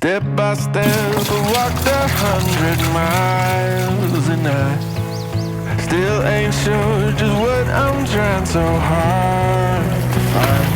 Step by step, I walked 100 miles, and I still ain't sure just what I'm trying so hard to find.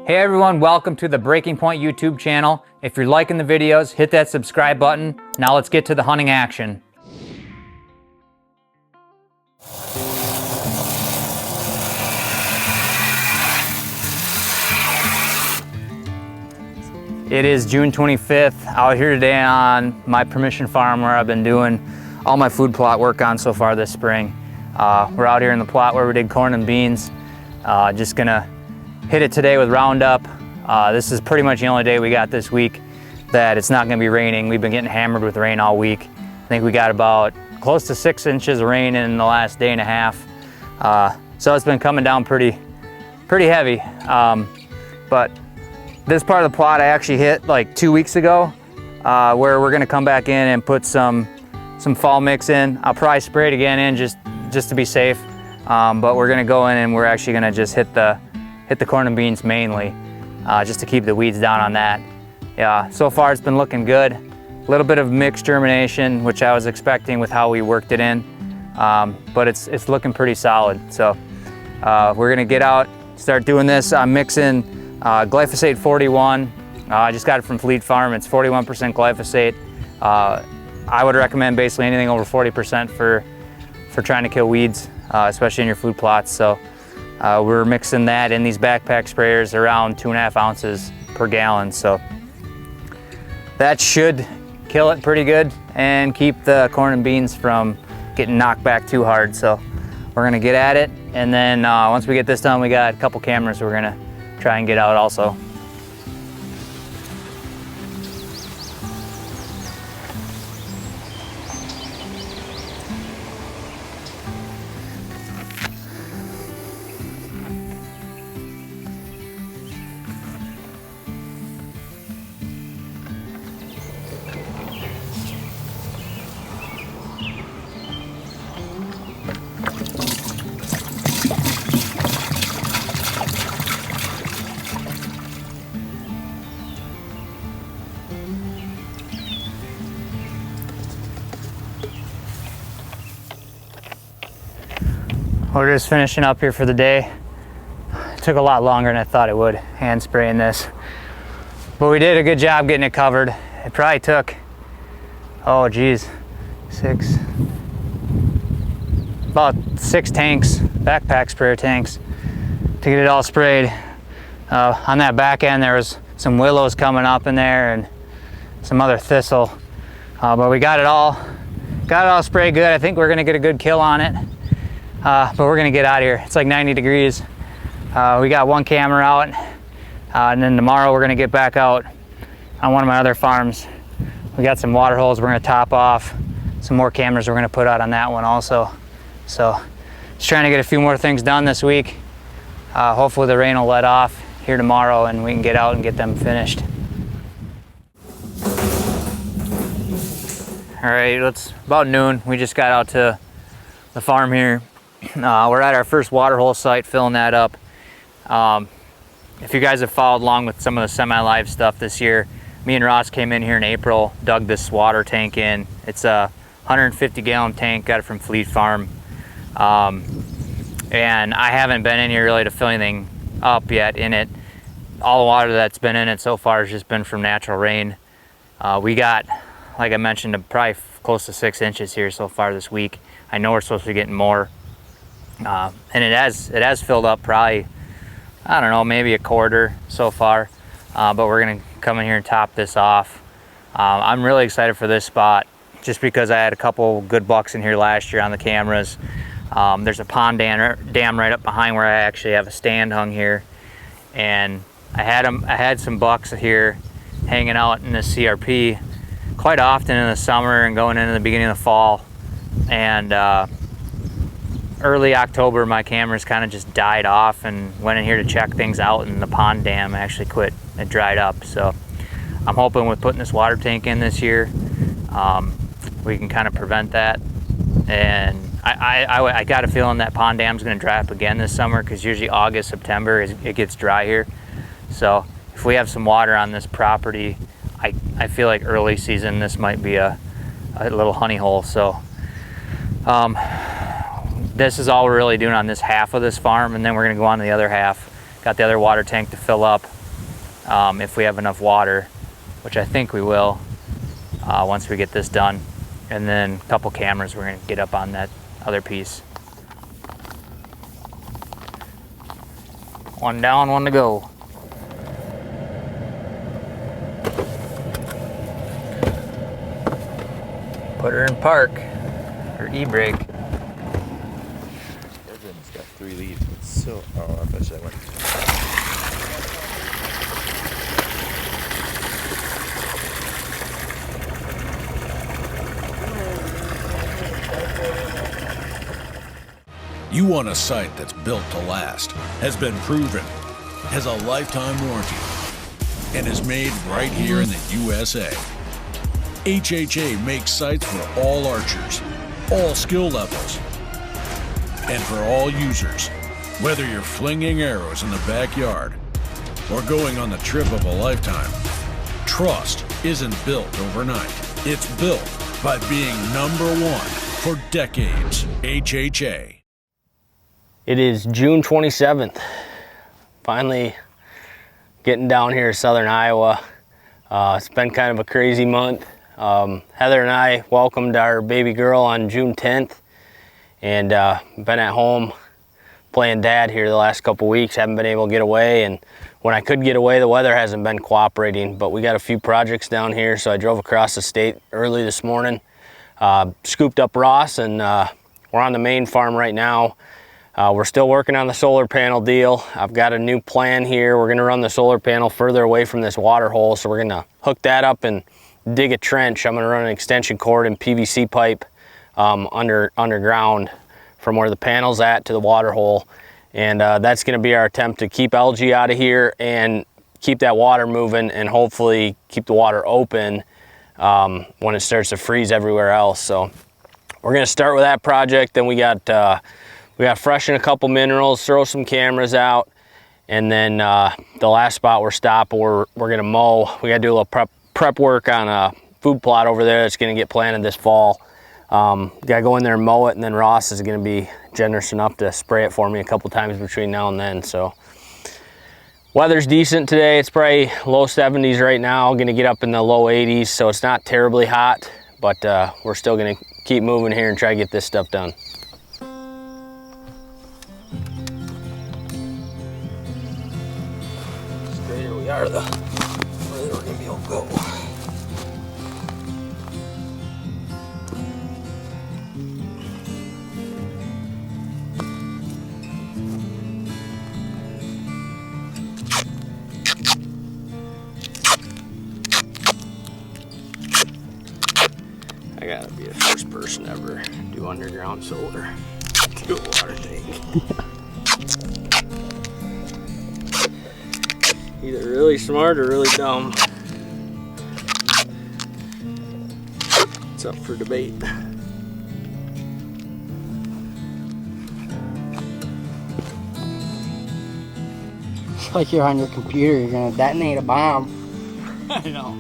Hey everyone, welcome to the Breaking Point YouTube channel. If you're liking the videos, hit that subscribe button. Now let's get to the hunting action. It is June 25th, out here today on my permission farm where I've been doing all my food plot work on so far this spring. We're out here in the plot where we did corn and beans. Just gonna hit it today with Roundup. This is pretty much the only day we got this week that it's not gonna be raining. We've been getting hammered with rain all week. I think we got about close to 6 inches of rain in the last day and a half. So it's been coming down pretty heavy. But this part of the plot I actually hit like 2 weeks ago, where we're gonna come back in and put some fall mix in. I'll probably spray it again in just to be safe. But we're gonna go in and we're actually gonna just hit the corn and beans mainly, just to keep the weeds down on that. Yeah, so far it's been looking good. A little bit of mixed germination, which I was expecting with how we worked it in, but it's looking pretty solid. So we're gonna get out, start doing this. I'm mixing glyphosate 41. I just got it from Fleet Farm. It's 41% glyphosate. I would recommend basically anything over 40% for trying to kill weeds, especially in your food plots. So we're mixing that in these backpack sprayers around 2.5 ounces per gallon. So that should kill it pretty good and keep the corn and beans from getting knocked back too hard. So we're gonna get at it. And then once we get this done, we got a couple cameras we're gonna try and get out also. We're just finishing up here for the day. It took a lot longer than I thought it would, hand spraying this. But we did a good job getting it covered. It probably took, oh geez, about 6 tanks, backpack sprayer tanks, to get it all sprayed. On that back end there was some willows coming up in there and some other thistle. But we got it all sprayed good. I think we're gonna get a good kill on it. But we're gonna get out of here. It's like 90 degrees. We got one camera out, and then tomorrow we're gonna get back out on one of my other farms. We got some water holes we're gonna top off, some more cameras we're gonna put out on that one also. So just trying to get a few more things done this week. Hopefully the rain will let off here tomorrow and we can get out and get them finished. All right, it's about noon. We just got out to the farm here. We're at our first water hole site, filling that up. If you guys have followed along with some of the semi-live stuff this year, me and Ross came in here in April, dug this water tank in. It's a 150-gallon tank, got it from Fleet Farm. And I haven't been in here really to fill anything up yet in it. All the water that's been in it so far has just been from natural rain. We got, like I mentioned, probably close to 6 inches here so far this week. I know we're supposed to be getting more. And it has filled up probably, I don't know, maybe a quarter so far. But we're gonna come in here and top this off. I'm really excited for this spot just because I had a couple good bucks in here last year on the cameras. There's a pond dam right up behind where I actually have a stand hung here. And I had some bucks here hanging out in this CRP quite often in the summer and going into the beginning of the fall. And early October, my cameras kind of just died off and went in here to check things out, and the pond dam actually quit. It dried up. So I'm hoping with putting this water tank in this year, we can kind of prevent that. And I got a feeling that pond dam's going to dry up again this summer, because usually August, September it gets dry here. So if we have some water on this property, I feel like early season this might be a little honey hole. So this is all we're really doing on this half of this farm, and then we're going to go on to the other half. Got the other water tank to fill up if we have enough water, which I think we will once we get this done. And then a couple cameras we're going to get up on that other piece. One down, one to go. Put her in park, or e-brake. It's got 3 leaves. It's so, oh, I bet I went. You want a site that's built to last, has been proven, has a lifetime warranty, and is made right here in the USA. HHA makes sites for all archers, all skill levels, and for all users. Whether you're flinging arrows in the backyard or going on the trip of a lifetime, trust isn't built overnight. It's built by being #1 for decades. HHA. It is June 27th. Finally getting down here to southern Iowa. It's been kind of a crazy month. Heather and I welcomed our baby girl on June 10th, and been at home playing dad here the last couple weeks. Haven't been able to get away, and when I could get away, the weather hasn't been cooperating, but we got a few projects down here, so I drove across the state early this morning, scooped up Ross, and we're on the main farm right now. We're still working on the solar panel deal. I've got a new plan here. We're gonna run the solar panel further away from this water hole, so we're gonna hook that up and dig a trench. I'm gonna run an extension cord and PVC pipe underground from where the panel's at to the water hole. And that's gonna be our attempt to keep algae out of here and keep that water moving, and hopefully keep the water open when it starts to freeze everywhere else. So we're gonna start with that project. Then we got freshen a couple minerals, throw some cameras out, and then the last spot we're stopping, we're gonna mow. We gotta do a little prep work on a food plot over there that's gonna get planted this fall. Gotta go in there and mow it, and then Ross is gonna be generous enough to spray it for me a couple times between now and then. So weather's decent today. It's probably low 70s right now. Gonna get up in the low 80s, so it's not terribly hot, but we're still gonna keep moving here and try to get this stuff done. Straighter we are, the further we're gonna be able to go. I gotta be the first person ever to do underground solar to a water tank. Either really smart or really dumb. It's up for debate. It's like you're on your computer, you're gonna detonate a bomb. I know.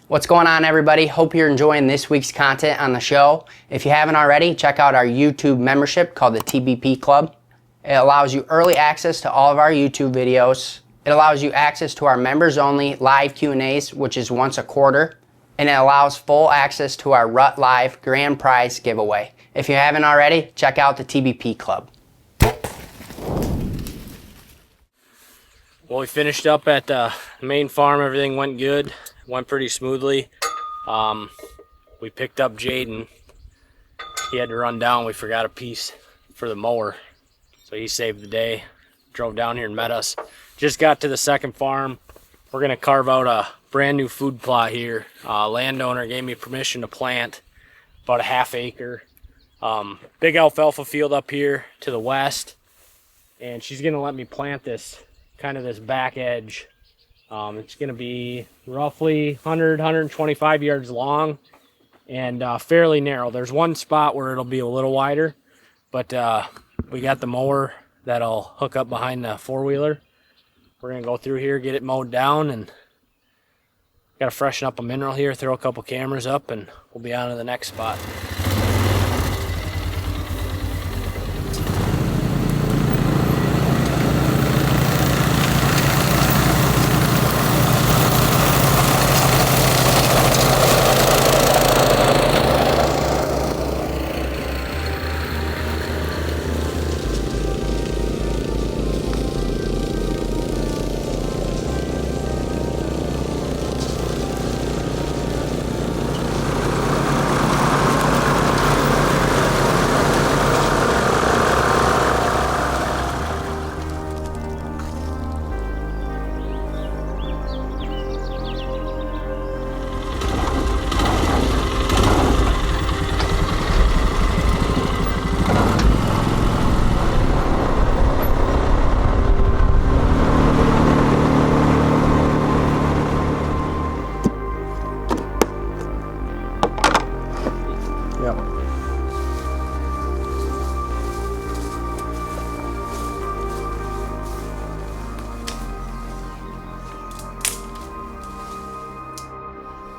What's going on, everybody? Hope you're enjoying this week's content on the show. If you haven't already, check out our YouTube membership called the TBP Club. It allows you early access to all of our YouTube videos. It allows you access to our members only live Q&As, which is once a quarter. And it allows full access to our Rut Live grand prize giveaway. If you haven't already, check out the TBP Club. Well, we finished up at the main farm. Everything went good. Went pretty smoothly. We picked up Jaden. He had to run down. We forgot a piece for the mower, so he saved the day. Drove down here and met us. Just got to the second farm. We're gonna carve out a brand new food plot here. Landowner gave me permission to plant about a half acre. Big alfalfa field up here to the west, and she's gonna let me plant this kind of this back edge. It's going to be roughly 125 yards long and fairly narrow. There's one spot where it'll be a little wider, but we got the mower that'll hook up behind the four-wheeler. We're going to go through here, get it mowed down, and got to freshen up a mineral here, throw a couple cameras up, and we'll be on to the next spot.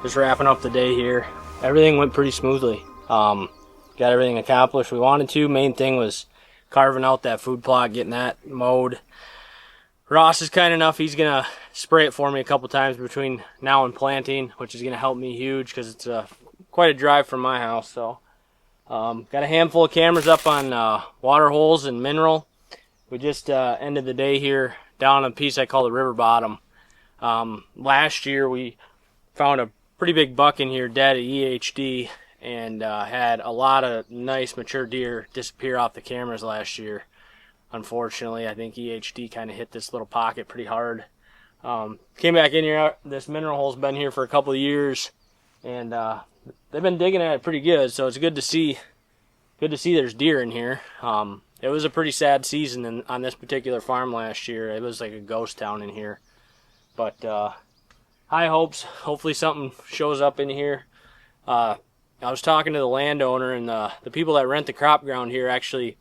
Just wrapping up the day here. Everything went pretty smoothly. Got everything accomplished we wanted to. Main thing was carving out that food plot, getting that mowed. Ross is kind enough, he's gonna spray it for me a couple times between now and planting, which is gonna help me huge because it's quite a drive from my house. So got a handful of cameras up on water holes and mineral. We just ended the day here down on a piece I call the river bottom. Last year we found a pretty big buck in here dead at EHD, and had a lot of nice mature deer disappear off the cameras last year. Unfortunately, I think EHD kind of hit this little pocket pretty hard. Came back in here. This mineral hole's been here for a couple of years, and they've been digging at it pretty good. So it's good to see. Good to see there's deer in here. It was a pretty sad season on this particular farm last year. It was like a ghost town in here, but high hopes. Hopefully something shows up in here. I was talking to the landowner, and the people that rent the crop ground here, actually,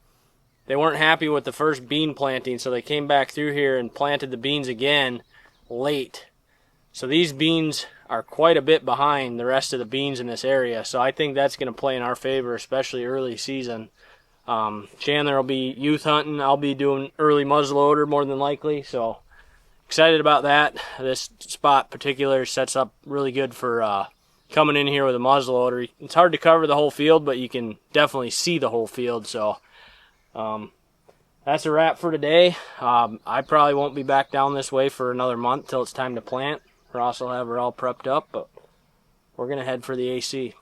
they weren't happy with the first bean planting, so they came back through here and planted the beans again late. So these beans are quite a bit behind the rest of the beans in this area, so I think that's going to play in our favor, especially early season. Chandler will be youth hunting. I'll be doing early muzzleloader more than likely, so excited about that. This spot particular sets up really good for coming in here with a muzzleloader. It's hard to cover the whole field, but you can definitely see the whole field. So that's a wrap for today. I probably won't be back down this way for another month till it's time to plant. Ross will have her all prepped up, but we're going to head for the AC.